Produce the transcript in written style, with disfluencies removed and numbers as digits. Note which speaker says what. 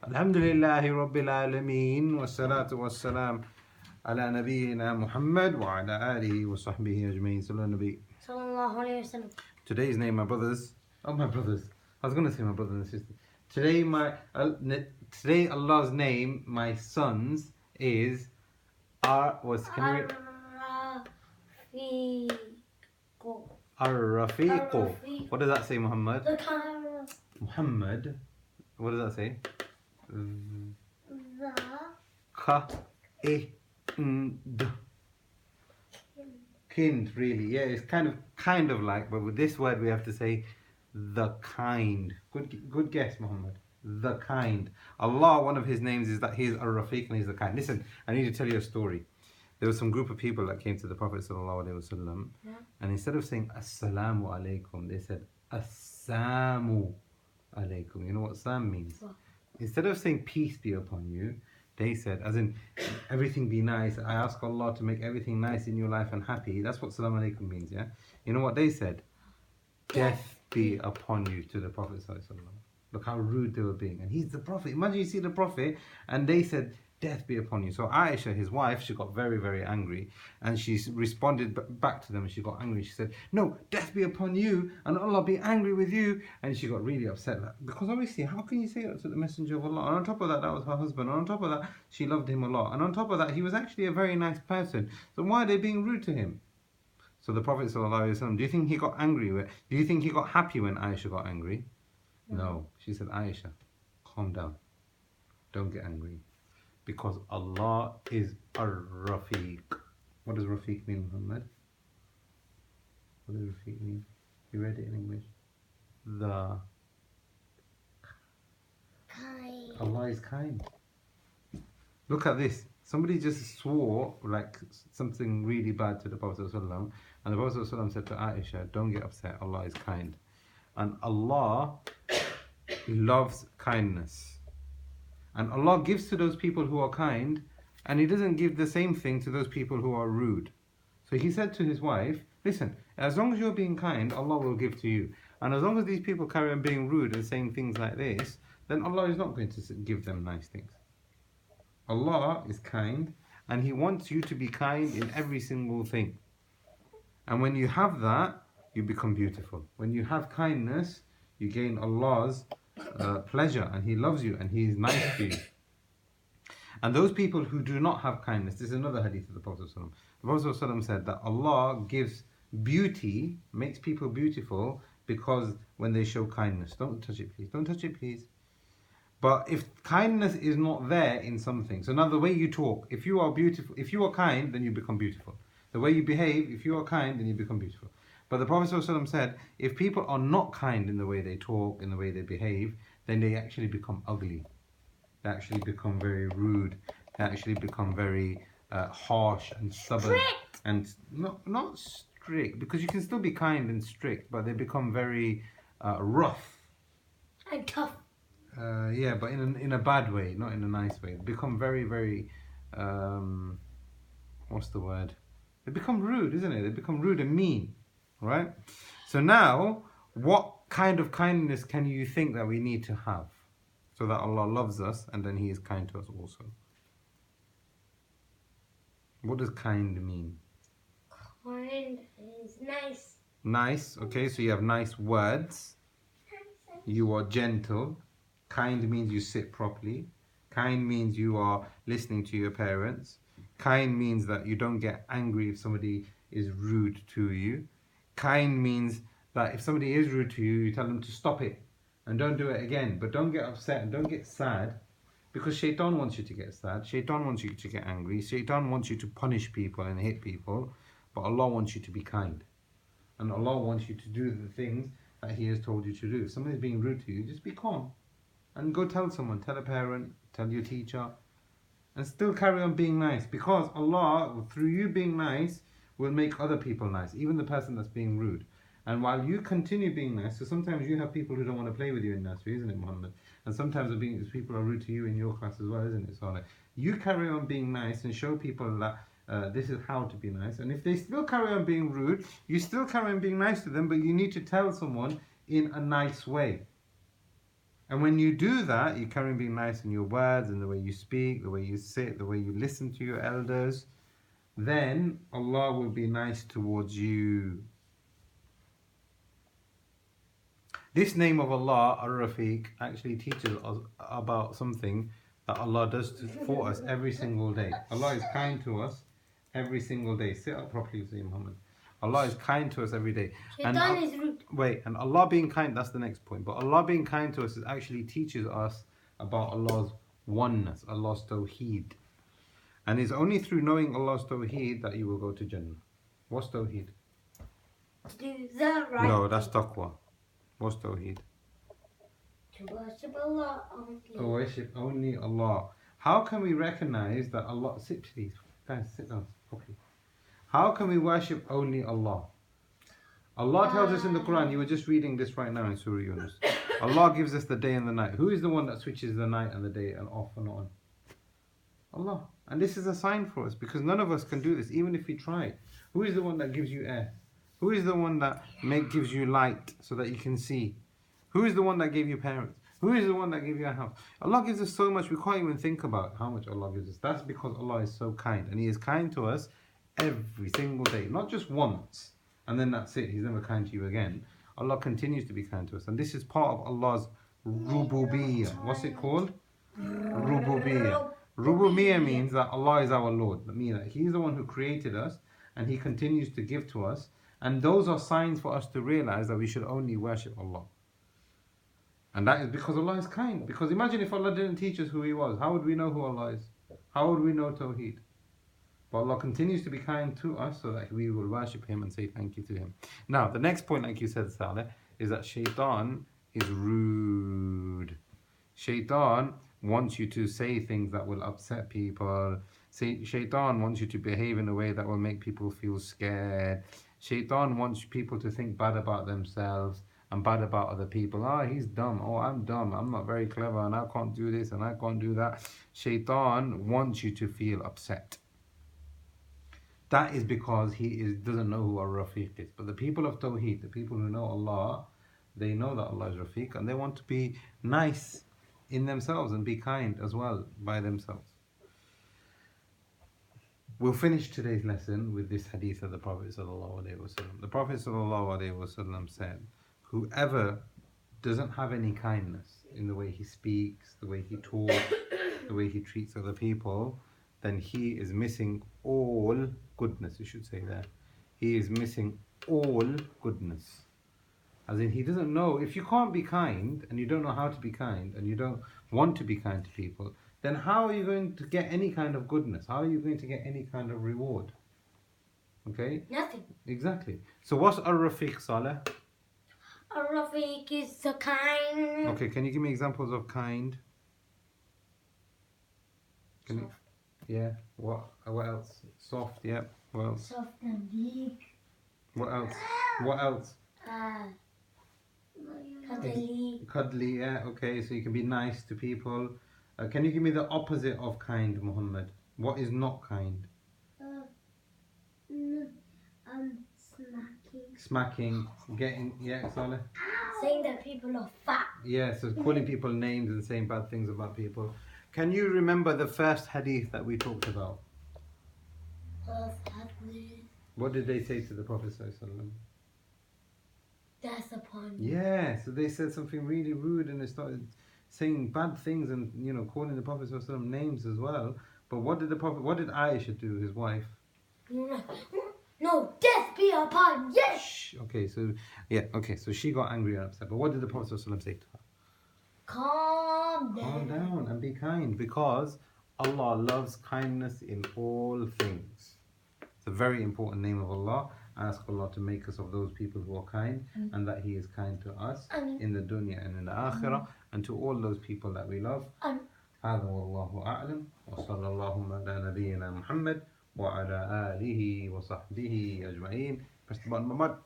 Speaker 1: Alhamdulillahi Rabbil Alameen wassalatu wassalam ala nabiyyina Muhammad wa ala alihi wa sahbihi ajmeen.
Speaker 2: Sallallahu alayhi wa sallam.
Speaker 1: Today's name, my brothers. Oh, my brothers. I was going to say my brothers and sisters. Today Allah's name, my sons, is
Speaker 2: Ar-Rafiq.
Speaker 1: Ar-Rafiq. What does that say, Muhammad?
Speaker 2: The kind.
Speaker 1: Muhammad. What does that say?
Speaker 2: The
Speaker 1: Kind. Kind, really. Yeah, it's kind of like, but with this word we have to say the kind. Good guess, Muhammad. The kind. Allah, one of his names is that he is Ar-Rafiq and he's the kind. Listen, I need to tell you a story. There was some group of people that came to the Prophet ﷺ, and instead of saying Assalamu alaikum, they said Assamu alaikum. You know what Sam means?
Speaker 2: What?
Speaker 1: Instead of saying peace be upon you, they said, as in everything be nice. I ask Allah to make everything nice in your life and happy. That's what Salam alaikum means, yeah? You know what they said? Death be upon you to the Prophet ﷺ. Look how rude they were being. And he's the Prophet. Imagine you see the Prophet and they said, death be upon you. So Aisha, his wife, she got very, very angry. And she responded back to them and she got angry. She said, no, death be upon you and Allah be angry with you. And she got really upset. Because obviously, how can you say that to the Messenger of Allah? And on top of that, that was her husband. And on top of that, she loved him a lot. And on top of that, he was actually a very nice person. So why are they being rude to him? So the Prophet ﷺ, do you think he got angry? Do you think he got happy when Aisha got angry? No. She said, Aisha, calm down. Don't get angry. Because Allah is Ar-Rafiq. What does Rafiq mean, Muhammad? What does Rafiq mean? You read it in English? The
Speaker 2: kind.
Speaker 1: Allah is kind. Look at this. Somebody just swore like something really bad to the Prophet ﷺ, and the Prophet ﷺ said to Aisha, don't get upset, Allah is kind. And Allah loves kindness. And Allah gives to those people who are kind, and He doesn't give the same thing to those people who are rude. So He said to His wife, listen, as long as you're being kind, Allah will give to you. And as long as these people carry on being rude and saying things like this, then Allah is not going to give them nice things. Allah is kind, and He wants you to be kind in every single thing. And when you have that, you become beautiful. When you have kindness, you gain Allah's pleasure, and He loves you and He is nice to you. And those people who do not have kindness, this is another hadith of the Prophet ﷺ. The Prophet ﷺ said that Allah gives beauty, makes people beautiful because when they show kindness. Don't touch it, please. Don't touch it, please. But if kindness is not there in something, so now the way you talk, if you are beautiful, if you are kind, then you become beautiful. The way you behave, if you are kind, then you become beautiful. But the Prophet ﷺ said, if people are not kind in the way they talk, in the way they behave, then they actually become ugly. They actually become very rude. They actually become very harsh and stubborn.
Speaker 2: Strict.
Speaker 1: And not strict, because you can still be kind and strict, but they become very rough.
Speaker 2: And tough.
Speaker 1: Yeah, but in a bad way, not in a nice way. They become very, very, what's the word? They become rude, isn't it? They become rude and mean. Right? So now, what kind of kindness can you think that we need to have so that Allah loves us and then He is kind to us also? What does kind mean?
Speaker 2: Kind is nice.
Speaker 1: Nice, okay, so you have nice words. You are gentle. Kind means you sit properly. Kind means you are listening to your parents. Kind means that you don't get angry if somebody is rude to you. Kind means that if somebody is rude to you, you tell them to stop it and don't do it again. But don't get upset and don't get sad, because Shaitan wants you to get sad. Shaitan wants you to get angry. Shaitan wants you to punish people and hit people. But Allah wants you to be kind. And Allah wants you to do the things that He has told you to do. If somebody's being rude to you, just be calm. And go tell someone, tell a parent, tell your teacher. And still carry on being nice. Because Allah, through you being nice, will make other people nice, even the person that's being rude. And while you continue being nice, so sometimes you have people who don't want to play with you in nursery, isn't it, Muhammad? And sometimes people are rude to you in your class as well, isn't it, Saleh? You carry on being nice and show people that this is how to be nice. And if they still carry on being rude, you still carry on being nice to them, but you need to tell someone in a nice way. And when you do that, you carry on being nice in your words and the way you speak, the way you sit, the way you listen to your elders, then Allah will be nice towards you. This name of Allah, Ar-Rafiq, actually teaches us about something that Allah does for us every single day. Allah is kind to us every single day. Sit up properly, Sayyid Muhammad. Allah is kind to us every day.
Speaker 2: Shaitan is rude.
Speaker 1: Wait, and Allah being kind, that's the next point. But Allah being kind to us actually teaches us about Allah's oneness, Allah's Tawheed. And it's only through knowing Allah's Tawheed that you will go to Jannah. What's Tawheed?
Speaker 2: To do the right.
Speaker 1: No, that's Taqwa. What's Tawheed?
Speaker 2: To worship Allah only.
Speaker 1: To worship only Allah. How can we recognize that Allah... Sit please. Guys, sit down properly. How can we worship only Allah? Allah tells us in the Quran, you were just reading this right now in Surah Yunus. Allah gives us the day and the night. Who is the one that switches the night and the day and off and on? Allah. And this is a sign for us because none of us can do this, even if we try. Who is the one that gives you air? Who is the one that gives you light so that you can see? Who is the one that gave you parents? Who is the one that gave you a house? Allah gives us so much we can't even think about how much Allah gives us. That's because Allah is so kind, and He is kind to us every single day, not just once and then that's it. He's never kind to you again. Allah continues to be kind to us, and this is part of Allah's rububiyyah. What's it called? Rububiyyah. Rububiyyah means that Allah is our Lord. That means that He's the one who created us and He continues to give to us. And those are signs for us to realize that we should only worship Allah. And that is because Allah is kind. Because imagine if Allah didn't teach us who He was. How would we know who Allah is? How would we know Tawheed? But Allah continues to be kind to us so that we will worship Him and say thank you to Him. Now, the next point, like you said, Saleh, is that Shaitan is rude. Shaitan wants you to say things that will upset people. Shaitan wants you to behave in a way that will make people feel scared. Shaitan wants people to think bad about themselves and bad about other people. He's dumb. I'm dumb. I'm not very clever and I can't do this and I can't do that. Shaitan wants you to feel upset. That is because he doesn't know who Ar-Rafiq is. But the people of Tawheed, the people who know Allah, they know that Allah is Rafiq and they want to be nice in themselves and be kind as well by themselves. We'll finish today's lesson with this hadith of the Prophet ﷺ. The Prophet ﷺ said, whoever doesn't have any kindness in the way he speaks, the way he talks, the way he treats other people, then he is missing all goodness, you should say there. He is missing all goodness. As in, he doesn't know, if you can't be kind, and you don't know how to be kind, and you don't want to be kind to people, then how are you going to get any kind of goodness? How are you going to get any kind of reward? Okay?
Speaker 2: Nothing.
Speaker 1: Exactly. So what's Ar-Rafiq, Saleh?
Speaker 2: Ar-Rafiq is the kind.
Speaker 1: Okay, can you give me examples of kind? Can you? Yeah. What else? Soft, yeah. What else?
Speaker 2: Soft and weak.
Speaker 1: What else? What else?
Speaker 2: Cuddly.
Speaker 1: Cuddly, yeah. Okay, so you can be nice to people. Can you give me the opposite of kind, Muhammad? What is not kind?
Speaker 2: Smacking.
Speaker 1: Smacking, getting, yeah, Saleh?
Speaker 2: Saying that people are fat.
Speaker 1: Yeah, so calling people names and saying bad things about people. Can you remember the first hadith that we talked about? What did they say to the Prophet ﷺ?
Speaker 2: That's upon you.
Speaker 1: Yeah, so they said something really rude and they started saying bad things and, you know, calling the Prophet ﷺ names as well. But what did Aisha do, his wife?
Speaker 2: No, death be upon you!
Speaker 1: Shh. Okay, so she got angry and upset. But what did the Prophet ﷺ say to her?
Speaker 2: Calm down.
Speaker 1: Calm down and be kind, because Allah loves kindness in all things. It's a very important name of Allah. I ask Allah to make us of those people who are kind, and that He is kind to us in the dunya and in the akhirah, and to all those people that we love. هذا والله أعلم وصلى الله على نبينا محمد وعلى آله وصحبه أجمعين. Press the button, Muhammad.